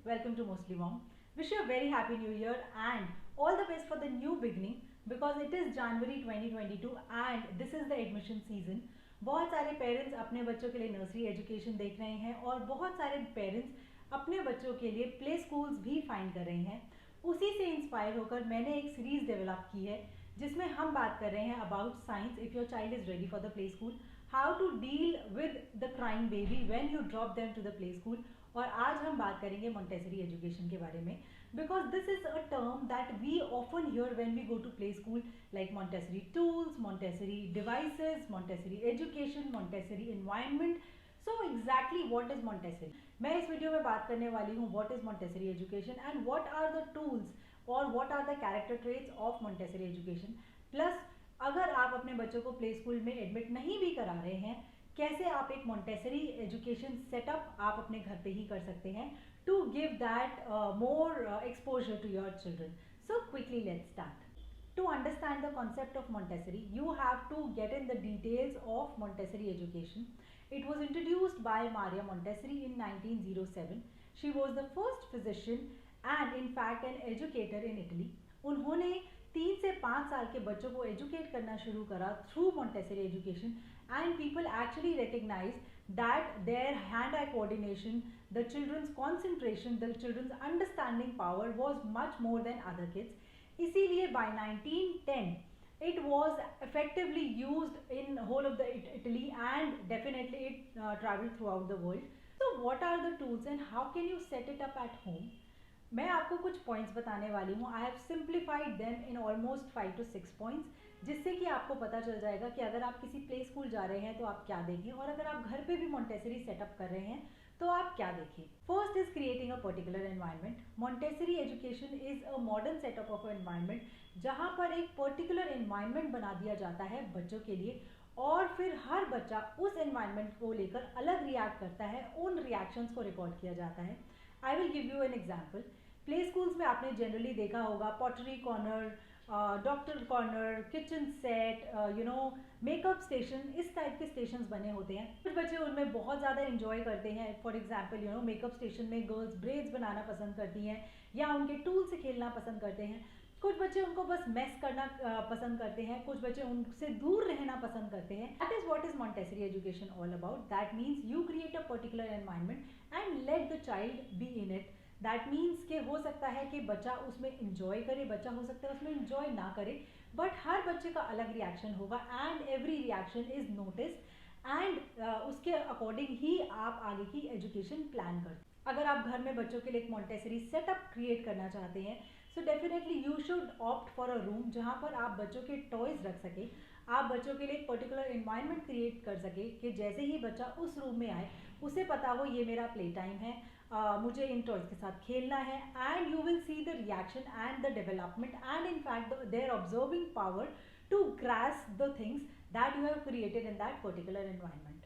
welcome to Mostly Mom. Wish you a very happy new year and all the best for the new beginning because it is January 2022 and this is the admission season. बहुत सारे parents अपने बच्चों के लिए nursery education देख रहे हैं और बहुत सारे पेरेंट्स अपने बच्चों के लिए प्ले स्कूल्स भी फाइंड कर रहे हैं। उसी से इंस्पायर होकर मैंने एक सीरीज डेवलप की है जिसमें हम बात कर रहे हैं about science if your child is ready for the play school, how to deal with the crying baby when you drop them to the play school. और आज हम बात करेंगे मोंटेसरी एजुकेशन के बारे में because this is a term that we often hear when we go to play school, like Montessori tools, Montessori devices, Montessori education, Montessori environment. So exactly what is Montessori? मैं इस video में बात करने वाली हूँ what is Montessori education and what are the tools और what are the character traits of Montessori education. Plus अगर आप अपने बच्चों को प्ले स्कूल में एडमिट नहीं भी करा रहे हैं, कैसे आप एक मोंटेसरी एजुकेशन सेटअप आप अपने घर पे ही कर सकते हैं to give that more exposure to your children. So quickly let's start. To understand the concept of Montessori, you have to get in the details of Montessori education. It was introduced by Maria Montessori in 1907. She was the first physician and in fact an educator in Italy. उन्होंने 3 से 5 साल के बच्चों को educate करना शुरू करा through Montessori education and people actually recognized that their hand-eye coordination, the children's concentration, the children's understanding power was much more than other kids. इसीलिए by 1910 it was effectively used in whole of the Italy and definitely it traveled throughout the world. So what are the tools and how can you set it up at home? मैं आपको कुछ points बताने वाली हूँ. I have simplified them in almost 5 to 6 points, जिससे कि आपको पता चल जाएगा कि अगर आप किसी प्ले स्कूल जा रहे हैं तो आप क्या देखें और अगर आप घर पे भी मोंटेसरी सेटअप कर रहे हैं तो आप क्या देखें. First is creating a particular environment. Montessori education is a modern setup of environment जहाँ पर एक पर्टिकुलर एनवायरनमेंट बना दिया जाता है बच्चों के लिए और फिर हर बच्चा उस एनवायरनमेंट को लेकर अलग रिएक्ट करता है, उन रिएक्शंस को रिकॉर्ड किया जाता है. I will give you an example. Play schools में आपने जनरली देखा होगा pottery corner, doctor corner, kitchen set, makeup station, इस टाइप के स्टेशंस बने होते हैं. कुछ बच्चे उनमें बहुत ज़्यादा इंजॉय करते हैं. फॉर एग्जांपल मेकअप स्टेशन में गर्ल्स ब्रेड्स बनाना पसंद करती हैं या उनके टूल से खेलना पसंद करते हैं. कुछ बच्चे उनको बस मेस करना पसंद करते हैं, कुछ बच्चे उनसे दूर रहना पसंद करते हैं. That is what is Montessori education all about. That means you create a particular environment and let the child be in it. That means कि हो सकता है कि बच्चा उसमें इंजॉय करे, बच्चा हो सकता है उसमें इंजॉय ना करे, बट हर बच्चे का अलग रिएक्शन होगा and every reaction is noticed and उसके अकॉर्डिंग ही आप आगे की एजुकेशन प्लान करते हैं. अगर आप घर में बच्चों के लिए एक मोंटेसरी सेटअप क्रिएट करना चाहते हैं so definitely you should opt for a room जहाँ पर आप बच्चों के टॉयज रख सके, आप बच्चों के लिए एक पर्टिकुलर एनवायरनमेंट क्रिएट कर सके कि जैसे ही बच्चा उस रूम में आए उसे पता हो ये मेरा प्ले टाइम है, मुझे इन टॉयज के साथ खेलना है and you will see the reaction and the development and in fact their observing power to grasp the things that you have created in that particular environment.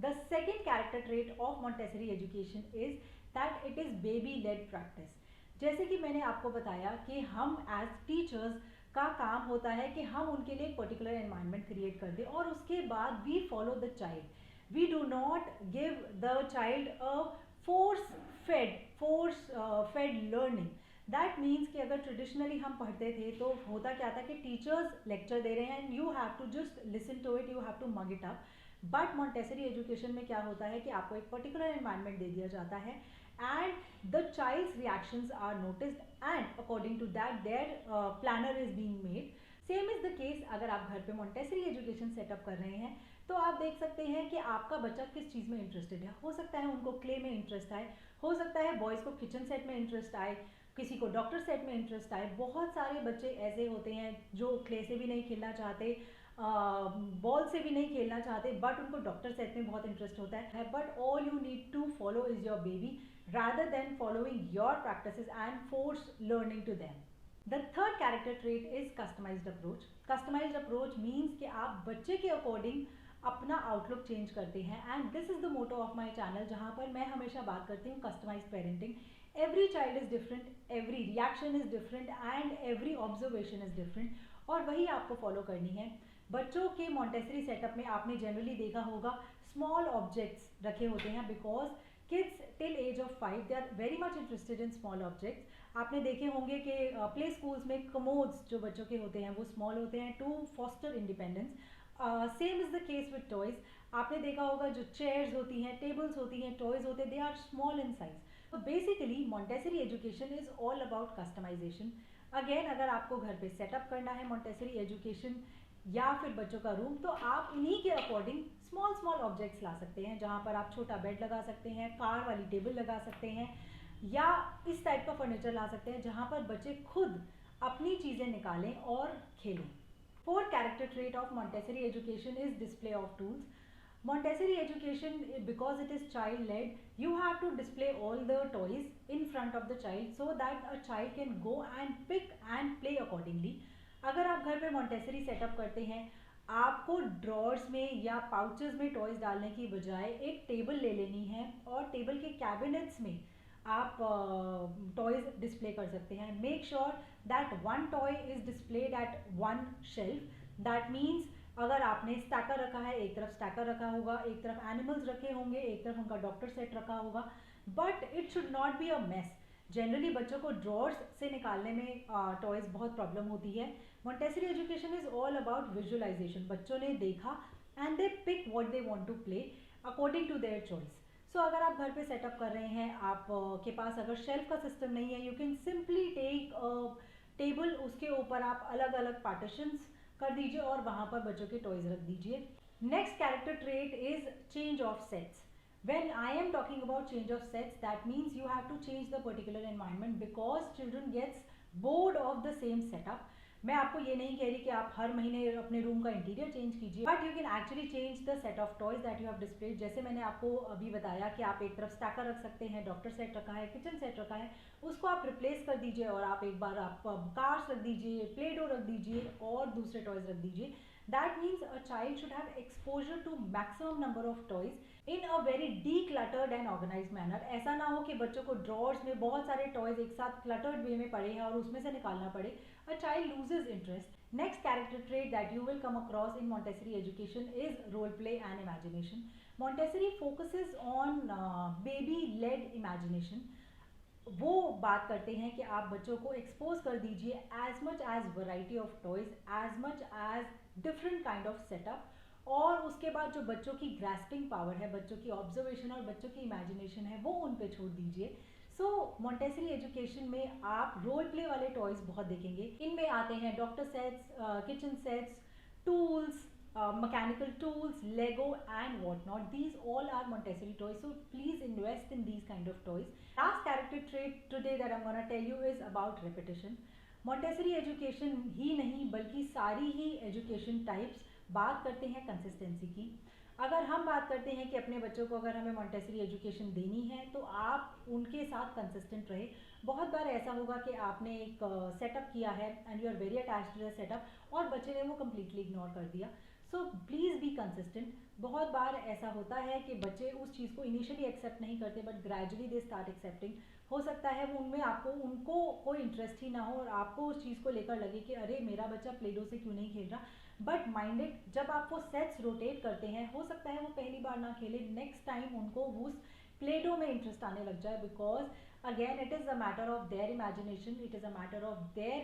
The second character trait of Montessori education is that it is baby led practice. जैसे कि मैंने आपको बताया कि हम as teachers का काम होता है कि हम उनके लिए एक पर्टिकुलर एनवायरनमेंट क्रिएट कर दें और उसके बाद we follow the child. We do not give the child a force fed learning. That means कि अगर ट्रेडिशनली हम पढ़ते थे तो होता क्या था कि टीचर्स लेक्चर दे रहे हैं and you have to just listen to it, you have to mug it up. But Montessori education में क्या होता है कि आपको एक पर्टिकुलर एनवायरनमेंट दे दिया जाता है and the child's reactions are noticed and according to that their planner is being made. Same is the case अगर आप घर पे मोंटेसरी एजुकेशन सेटअप कर रहे हैं तो आप देख सकते हैं कि आपका बच्चा किस चीज़ में इंटरेस्टेड है. हो सकता है उनको क्ले में इंटरेस्ट आए, हो सकता है बॉयज़ को किचन सेट में इंटरेस्ट आए, किसी को डॉक्टर सेट में इंटरेस्ट आए. बहुत सारे बच्चे ऐसे होते हैं जो क्ले से भी नहीं खेलना चाहते, बॉल से भी नहीं खेलना चाहते, बट उनको डॉक्टर सेट में बहुत इंटरेस्ट होता है. But all you need to follow is your baby rather than following your practices and force learning to them. The third character trait is customised approach. Customised approach means कि आप बच्चे के according अपना outlook change करते हैं and this is the motto of my channel जहाँ पर मैं हमेशा बात करती हूँ customise parenting. Every child is different, every reaction is different and every observation is different और वही आपको फॉलो करनी है. बच्चों के मोंटेसरी सेटअप में आपने जनरली देखा होगा स्मॉल ऑब्जेक्ट्स रखे होते हैं because kids till age of 5 they are very much interested in small objects. आपने देखे होंगे कि प्ले स्कूल्स में कमोड्स जो बच्चों के होते हैं वो स्मॉल होते हैं to foster independence. Same is the case with toys. आपने देखा होगा जो चेयर्स होती हैं, टेबल्स होती हैं, टॉयज़ होते हैं, they are small in size. तो basically Montessori education is all about customization. Again, अगर आपको घर पे सेटअप करना है मोंटेसरी एजुकेशन या फिर बच्चों का रूम, तो आप उन्हीं के अकॉर्डिंग स्मॉल स्मॉल ऑब्जेक्ट्स ला सकते हैं, जहाँ पर आप छोटा बेड लगा सकते हैं, कार वाली टेबल लगा सकते हैं, या इस टाइप का फर्नीचर ला सकते हैं जहाँ पर बच्चे खुद अपनी चीज़ें निकालें और खेलें। Fourth character trait of Montessori education is display of tools. Montessori education, because it is child led, you have to display all the toys in front of the child so that a child can go and pick and play accordingly. अगर आप घर पे Montessori setup करते हैं, आपको drawers में या pouches में टॉयज डालने की बजाय एक टेबल ले लेनी है और टेबल के कैबिनेट्स में आप टॉयज डिस्प्ले कर सकते हैं। Make sure that one toy is displayed eight one shelf. That means अगर आपने स्टैकर रखा है, एक तरफ स्टैकर रखा होगा, एक तरफ एनिमल्स रखे होंगे, एक तरफ उनका डॉक्टर सेट रखा होगा, but it should not be a mess. Generally बच्चों को ड्रॉर्स से निकालने में टॉयज बहुत प्रॉब्लम होती है। Montessori education is all about visualization. बच्चों ने देखा and they pick what they want to play according to their choice. So अगर आप घर पे सेटअप कर रहे हैं, आप के पास अगर शेल्फ का सिस्टम नहीं है, you can simply take table, उसके ऊपर आप अलग अलग पार्टीशंस कर दीजिए और वहाँ पर बच्चों के टॉयज रख दीजिए। Next character trait is change of sets. When I am talking about change of sets, that means you have to change the particular environment because children gets bored of the same setup. मैं आपको ये नहीं कह रही कि आप हर महीने अपने रूम का इंटीरियर चेंज कीजिए, but you can actually change the set of toys that you have displayed. जैसे मैंने आपको अभी बताया कि आप एक तरफ स्टैकर रख सकते हैं, डॉक्टर सेट रखा है, किचन सेट रखा है, उसको आप रिप्लेस कर दीजिए और आप एक बार आप कार्स रख दीजिए, प्ले डो रख दीजिए और दूसरे टॉयज रख दीजिए। That means a child should have exposure to maximum number of toys in a very decluttered and organized manner. ऐसा ना हो कि बच्चों को ड्रॉर्स में बहुत सारे टॉयज एक साथ क्लटर्ड वे में पड़े हैं और उसमें से निकालना पड़े। A child loses interest. Next character trait that you will come across in Montessori education is role play and imagination. Montessori focuses on baby-led imagination. वो बात करते हैं कि आप बच्चों को एक्सपोज कर दीजिए as much as variety of toys, as much as different kind of setup, और उसके बाद जो बच्चों की ग्रास्पिंग पावर है, बच्चों की ऑब्जर्वेशन और बच्चों की इमेजिनेशन है, वो उन पे छोड़ दीजिए। सो मोंटेसरी एजुकेशन में आप रोल प्ले वाले टॉयज बहुत देखेंगे। इनमें आते हैं doctor sets, kitchen sets, tools, mechanical tools, Lego and whatnot. These all are Montessori toys, so please invest in these kind of toys. Last character trait today that I'm going to tell you is about repetition. Montessori education ही नहीं बल्कि सारी ही education types बात करते हैं consistency की। अगर हम बात करते हैं कि अपने बच्चों को अगर हमें Montessori education देनी है तो आप उनके साथ consistent रहे। बहुत बार ऐसा होगा कि आपने एक सेटअप किया है and you are very attached to the setup और बच्चे ने वो कम्प्लीटली इग्नोर कर दिया। So please be consistent. बहुत बार ऐसा होता है कि बच्चे उस चीज़ को इनिशियली एक्सेप्ट नहीं करते but gradually they start accepting. हो सकता है वो उनमें आपको उनको कोई इंटरेस्ट ही ना हो और आपको उस चीज़ को लेकर लगे कि अरे मेरा बच्चा प्ले डो से क्यों नहीं खेल रहा। बट माइंडेड, जब आप वो सेट्स रोटेट करते हैं, हो सकता है वो पहली बार ना खेले, नेक्स्ट टाइम उनको उस प्ले डो में इंटरेस्ट आने लग जाए, because again it is a matter of their imagination, it is a matter of their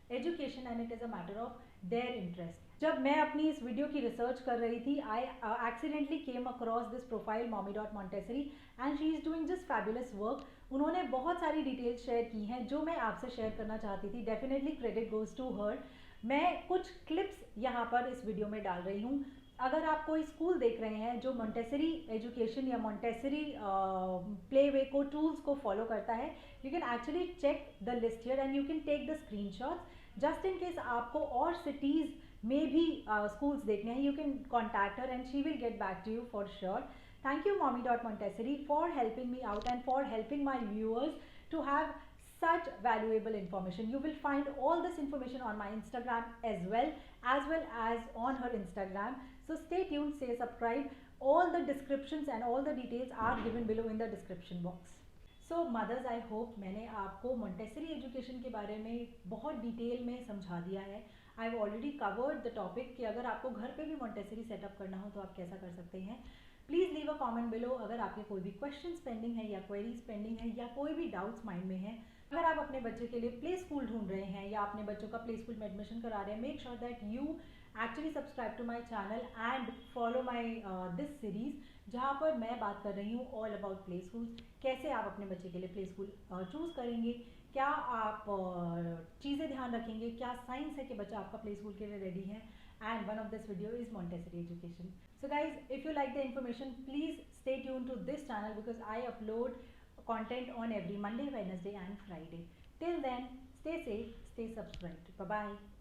education and it is a matter of their interest. जब मैं अपनी इस वीडियो की रिसर्च कर रही थी, I accidentally came across this profile mommy.montessori and she is doing just fabulous work. उन्होंने बहुत सारी डिटेल्स शेयर की हैं जो मैं आपसे शेयर करना चाहती थी। Definitely credit goes to her. मैं कुछ क्लिप्स यहाँ पर इस वीडियो में डाल रही हूँ। अगर आप कोई स्कूल देख रहे हैं जो मोंटेसरी एजुकेशन या मोंटेसरी प्ले वे को टूल्स को फॉलो करता है, you can actually check the list here and you can take the screenshots just in case आपको और सिटीज़ में भी स्कूल्स देखने हैं। You can contact her and she will get back to you for sure. Thank you mommy.montessori for helping me out and for helping my viewers to have such valuable information. You will find all this information on my Instagram as well as on her Instagram. So stay tuned, stay subscribed. All the descriptions and all the details are given below in the description box. So mothers, I hope मैंने आपको Montessori education के बारे में बहुत detail में समझा दिया है। I've already covered the topic कि अगर आपको घर पे भी Montessori सेटअप करना हो तो आप कैसा कर सकते हैं। Please leave a comment below अगर आपके कोई भी क्वेश्चंस पेंडिंग है या क्वेरीज पेंडिंग है या कोई भी डाउट्स माइंड में है। अगर आप अपने बच्चे के लिए प्ले स्कूल ढूंढ रहे हैं या अपने बच्चों का प्ले स्कूल में एडमिशन करा रहे हैं, make sure that you actually subscribe to my channel and follow my this series, जहाँ पर मैं बात कर रही हूँ ऑल अबाउट प्ले स्कूल्स, कैसे आप अपने बच्चे के लिए प्ले स्कूल चूज़ करेंगे, क्या आप चीज़ें ध्यान रखेंगे, क्या साइंस है कि बच्चा आपका प्ले स्कूल के लिए रेडी है, and one of this video is Montessori education. So guys, if you like the information, please stay tuned to this channel because I upload content on every Monday, Wednesday and Friday. Till then, stay safe, stay subscribed. Bye bye.